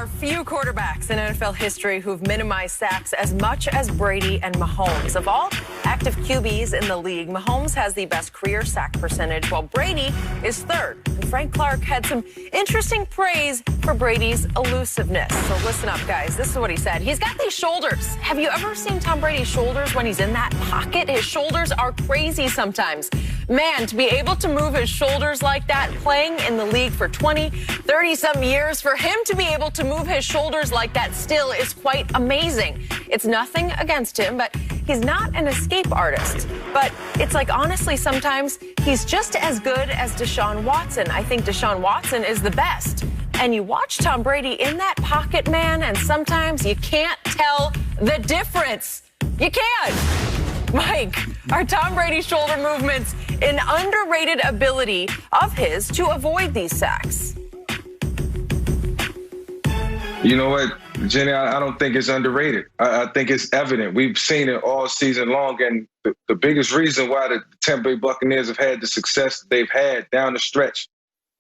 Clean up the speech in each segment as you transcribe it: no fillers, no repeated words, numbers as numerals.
are few quarterbacks in NFL history who've minimized sacks as much as Brady and Mahomes. Of all active QBs in the league, Mahomes has the best career sack percentage, while Brady is third. And Frank Clark had some interesting praise for Brady's elusiveness. So listen up, guys. This is what he said. He's got these shoulders. Have you ever seen Tom Brady's shoulders when he's in that pocket? His shoulders are crazy sometimes. Man, to be able to move his shoulders like that, playing in the league for 20, 30-some years, for him to be able to move his shoulders like that still is quite amazing. It's nothing against him, but he's not an escape artist. But it's like, honestly, sometimes he's just as good as Deshaun Watson. I think Deshaun Watson is the best. And you watch Tom Brady in that pocket, man, and sometimes you can't tell the difference. You can't. Mike, are Tom Brady's shoulder movements an underrated ability of his to avoid these sacks? You know what, Jenny, I don't think it's underrated. I think it's evident. We've seen it all season long, and the biggest reason why the Tampa Bay Buccaneers have had the success that they've had down the stretch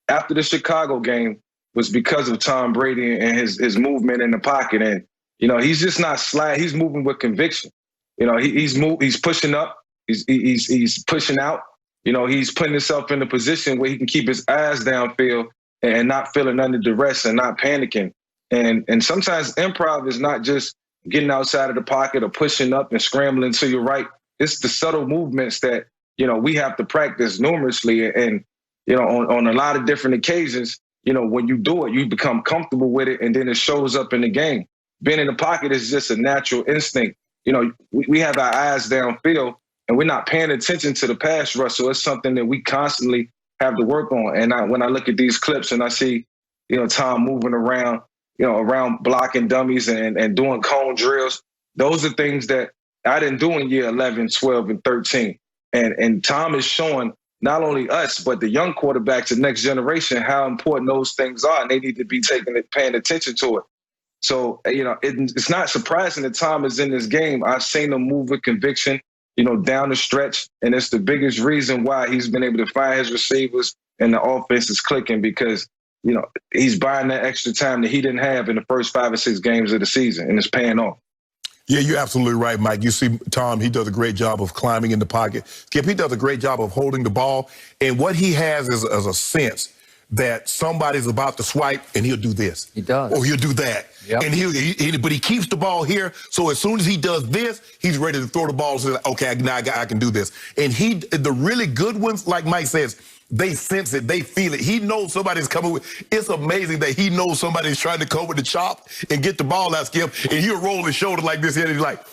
after the Chicago game was because of Tom Brady and his movement in the pocket. And, you know, he's just not sliding. He's moving with conviction. You know, he's pushing up. He's pushing out. You know, he's putting himself in a position where he can keep his eyes downfield and not feeling under duress and not panicking. And sometimes improv is not just getting outside of the pocket or pushing up and scrambling to your right. It's the subtle movements that, you know, we have to practice numerously. And, you know, on a lot of different occasions, you know, when you do it, you become comfortable with it, and then it shows up in the game. Being in the pocket is just a natural instinct. You know, we have our eyes downfield, and we're not paying attention to the pass rush. So it's something that we constantly have to work on. And when I look at these clips and I see, you know, Tom moving around, you know, around blocking dummies and doing cone drills, those are things that I didn't do in year 11, 12, and 13. And Tom is showing not only us, but the young quarterbacks, the next generation, how important those things are, and they need to be paying attention to it. So, you know, it's not surprising that Tom is in this game. I've seen him move with conviction, you know, down the stretch. And it's the biggest reason why he's been able to find his receivers and the offense is clicking, because, you know, he's buying that extra time that he didn't have in the first 5 or 6 games of the season, and it's paying off. Yeah, you're absolutely right, Mike. You see, Tom, he does a great job of climbing in the pocket. Skip, he does a great job of holding the ball. And what he has is a sense that somebody's about to swipe, and he'll do this. He does. Or he'll do that. Yep. And but he keeps the ball here, so as soon as he does this, he's ready to throw the ball. So, okay, now I can do this. And the really good ones, like Mike says, they sense it, they feel it. He knows somebody's coming with. It's amazing that he knows somebody's trying to come with the chop and get the ball out, Skip, and he'll roll his shoulder like this, and he's like,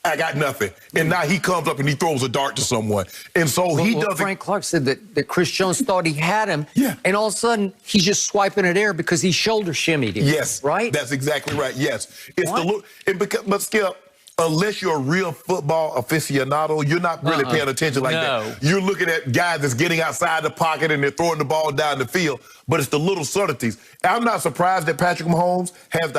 I got nothing. And now he comes up and he throws a dart to someone. And so he doesn't. Frank Clark said that Chris Jones thought he had him. Yeah. And all of a sudden, he's just swiping it air because he shoulder shimmied him. Yes. Right? That's exactly right. Yes. But Skip, unless you're a real football aficionado, you're not really paying attention like that. You're looking at guys that's getting outside the pocket and they're throwing the ball down the field, but it's the little subtleties. I'm not surprised that Patrick Mahomes has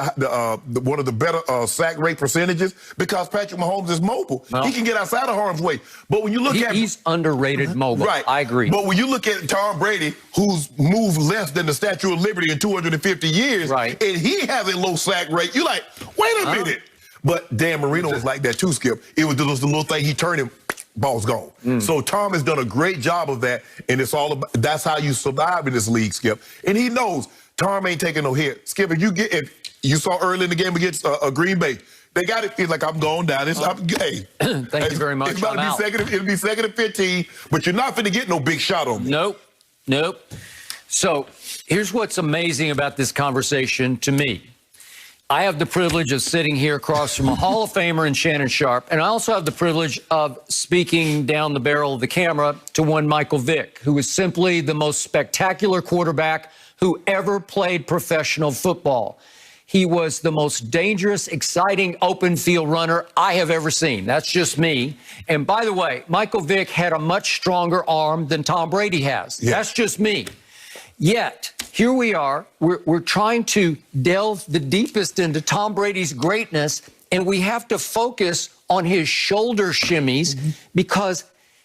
one of the better sack rate percentages, because Patrick Mahomes is mobile. Well, he can get outside of harm's way. But when you look at... He's underrated mobile. Right. I agree. But when you look at Tom Brady, who's moved less than the Statue of Liberty in 250 years, right, and he has a low sack rate, you're like, wait a minute. But Dan Marino was like that too, Skip. It was just the little thing he turned him, ball's gone. So Tom has done a great job of that, and it's all about, that's how you survive in this league, Skip. And he knows Tom ain't taking no hit. Skip, if you saw early in the game against Green Bay, they got it. He's like, I'm going down. Hey, thank you very much. It's about to be it'll be second and 15, but you're not going to get no big shot on me. Nope. So here's what's amazing about this conversation to me. I have the privilege of sitting here across from a Hall of Famer in Shannon Sharp, and I also have the privilege of speaking down the barrel of the camera to one Michael Vick, who is simply the most spectacular quarterback who ever played professional football. He was the most dangerous, exciting open field runner I have ever seen. That's just me. And by the way, Michael Vick had a much stronger arm than Tom Brady has. Yeah. That's just me. Yet, here we are, we're trying to delve the deepest into Tom Brady's greatness, and we have to focus on his shoulder shimmies because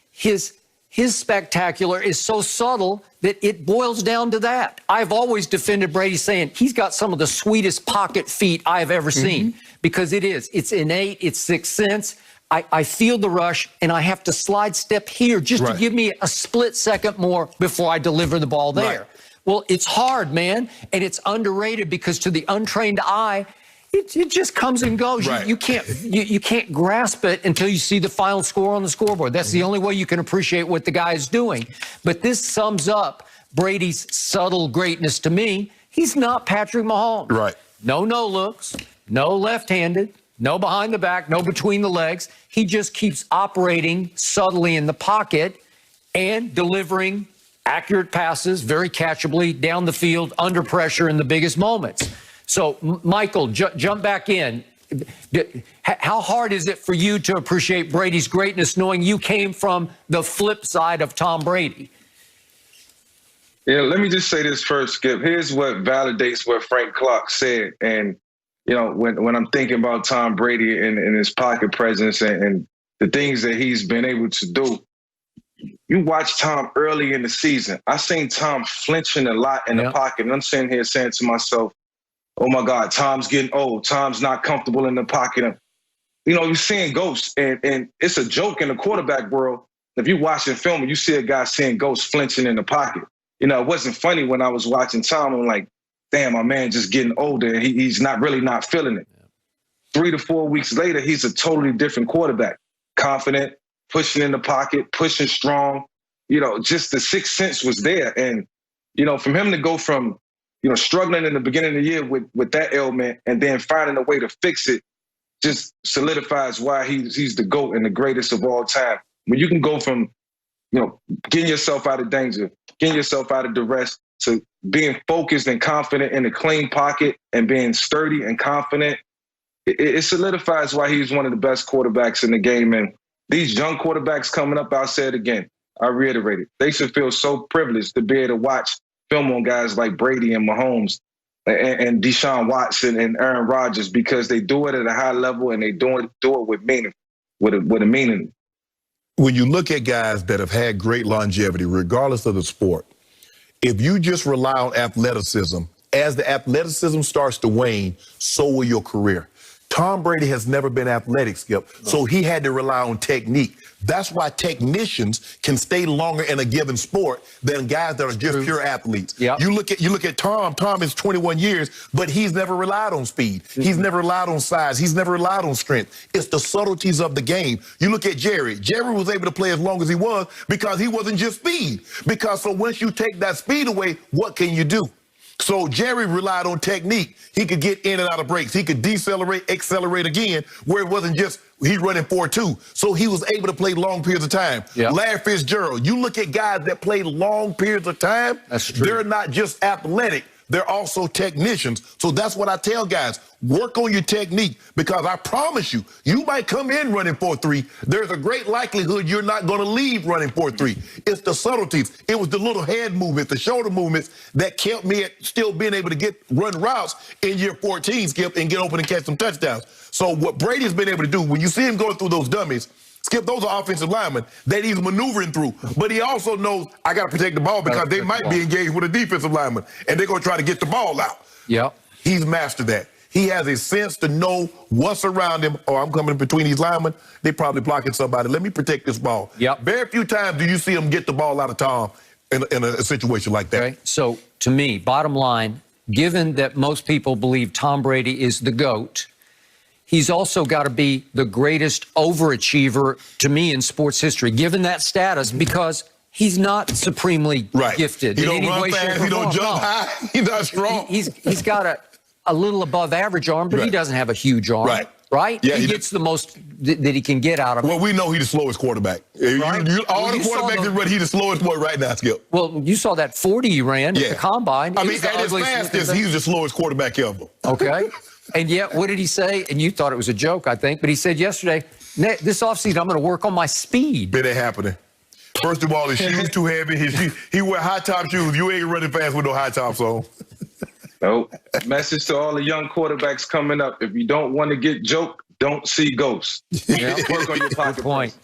his his spectacular is so subtle that it boils down to that. I've always defended Brady, saying he's got some of the sweetest pocket feet I've ever seen, because it's innate, it's sixth sense. I feel the rush, and I have to slide step here just to give me a split second more before I deliver the ball there. Well, it's hard, man, and it's underrated, because to the untrained eye, it just comes and goes. You can't grasp it until you see the final score on the scoreboard. That's the only way you can appreciate what the guy is doing. But this sums up Brady's subtle greatness to me. He's not Patrick Mahomes. No looks, no left-handed, no behind the back, no between the legs. He just keeps operating subtly in the pocket and delivering accurate passes very catchably down the field under pressure in the biggest moments. So, Michael, jump back in. How hard is it for you to appreciate Brady's greatness, knowing you came from the flip side of Tom Brady? Yeah, let me just say this first, Skip. Here's what validates what Frank Clark said. And, you know, when I'm thinking about Tom Brady and his pocket presence and the things that he's been able to do, you watch Tom early in the season. I seen Tom flinching a lot in the pocket. And I'm sitting here saying to myself, oh, my God, Tom's getting old. Tom's not comfortable in the pocket. You know, you're seeing ghosts. And it's a joke in the quarterback world. If you watch film and you see a guy seeing ghosts flinching in the pocket, you know, it wasn't funny when I was watching Tom. I'm like, damn, my man just getting older. And he's not feeling it. 3 to 4 weeks later, he's a totally different quarterback. Confident, pushing in the pocket, pushing strong. You know, just the sixth sense was there. And, you know, from him to go from, you know, struggling in the beginning of the year with that ailment and then finding a way to fix it just solidifies why he's the GOAT and the greatest of all time. When you can go from, you know, getting yourself out of danger, getting yourself out of duress, to being focused and confident in a clean pocket and being sturdy and confident, it solidifies why he's one of the best quarterbacks in the game. And these young quarterbacks coming up, I'll say it again, I reiterate it, they should feel so privileged to be able to watch film on guys like Brady and Mahomes and Deshaun Watson and Aaron Rodgers, because they do it at a high level and they do it with meaning, with a meaning. When you look at guys that have had great longevity, regardless of the sport, if you just rely on athleticism, as the athleticism starts to wane, so will your career. Tom Brady has never been athletic, Skip, so he had to rely on technique. That's why technicians can stay longer in a given sport than guys that are just pure athletes. You look at Tom. Tom is 21 years, but he's never relied on speed. He's never relied on size. He's never relied on strength. It's the subtleties of the game. You look at Jerry. Jerry was able to play as long as he was because he wasn't just speed. Because so once you take that speed away, what can you do? So Jerry relied on technique. He could get in and out of breaks. He could decelerate, accelerate again, where it wasn't just he running 4-2. So he was able to play long periods of time. Larry Fitzgerald, you look at guys that play long periods of time, they're not just athletic. They're also technicians. So that's what I tell guys. Work on your technique, because I promise you, you might come in running 4-3. There's a great likelihood you're not going to leave running 4-3. It's the subtleties. It was the little head movements, the shoulder movements that kept me at still being able to run routes in year 14, Skip, and get open and catch some touchdowns. So what Brady's been able to do, when you see him going through those dummies, Skip, those are offensive linemen that he's maneuvering through. But he also knows I got to protect the ball because they might be engaged with a defensive lineman, and they're going to try to get the ball out. He's mastered that. He has a sense to know what's around him. Oh, I'm coming between these linemen. They probably blocking somebody. Let me protect this ball. Very few times do you see him get the ball out of Tom in a situation like that. So, to me, bottom line, given that most people believe Tom Brady is the GOAT, he's also got to be the greatest overachiever to me in sports history, given that status, because he's not supremely gifted. He don't run fast. He don't jump high. He's not strong. He's got a little above average arm, but he doesn't have a huge arm. Yeah, he gets the most that he can get out of it. Well, we know he's the slowest quarterback. All the quarterbacks run, he's the slowest one right now, Skip. Well, you saw that 40 he ran at the combine. I mean, at his fastest, he was the slowest quarterback ever. And yet, what did he say? And you thought it was a joke, I think, but he said yesterday, this offseason, I'm going to work on my speed. It ain't happening. First of all, his shoes too heavy. He wear high-top shoes. You ain't running fast with no high tops on. Nope. Message to all the young quarterbacks coming up. If you don't want to get joked, don't see ghosts. Work on your pocket. Good point.